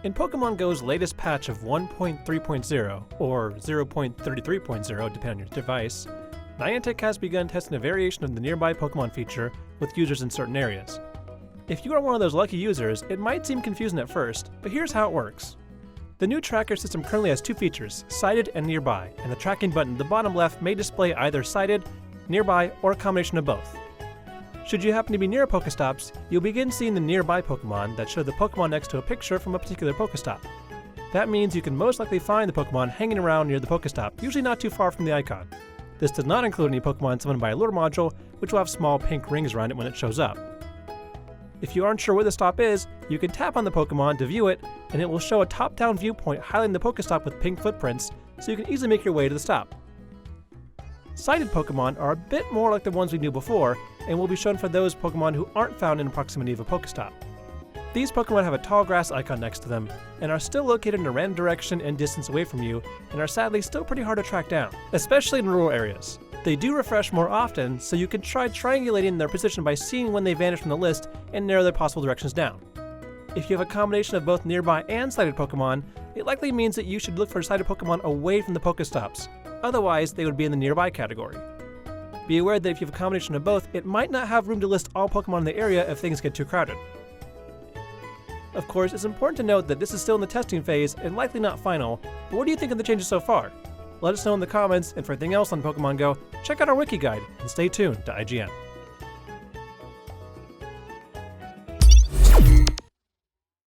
In Pokemon Go's latest patch of 1.3.0, or 0.33.0 depending on your device, Niantic has begun testing a variation of the nearby Pokemon feature with users in certain areas. If you are one of those lucky users, it might seem confusing at first, but here's how it works. The new tracker system currently has two features, sighted and nearby, and the tracking button at the bottom left may display either sighted, nearby, or a combination of both. Should you happen to be near a Pokestops, you'll begin seeing the nearby Pokemon that show the Pokemon next to a picture from a particular Pokestop. That means you can most likely find the Pokemon hanging around near the Pokestop, usually not too far from the icon. This does not include any Pokemon summoned by a lure module, which will have small pink rings around it when it shows up. If you aren't sure where the stop is, you can tap on the Pokemon to view it, and it will show a top-down viewpoint highlighting the Pokestop with pink footprints, so you can easily make your way to the stop. Sighted Pokemon are a bit more like the ones we knew before, and will be shown for those Pokemon who aren't found in proximity of a Pokestop. These Pokemon have a tall grass icon next to them, and are still located in a random direction and distance away from you, and are sadly still pretty hard to track down, especially in rural areas. They do refresh more often, so you can try triangulating their position by seeing when they vanish from the list and narrow their possible directions down. If you have a combination of both nearby and sighted Pokemon, it likely means that you should look for sighted Pokemon away from the Pokestops, otherwise they would be in the nearby category. Be aware that if you have a combination of both, it might not have room to list all Pokemon in the area if things get too crowded. Of course, it's important to note that this is still in the testing phase and likely not final, but what do you think of the changes so far? Let us know in the comments, and for anything else on Pokemon Go, check out our wiki guide and stay tuned to IGN.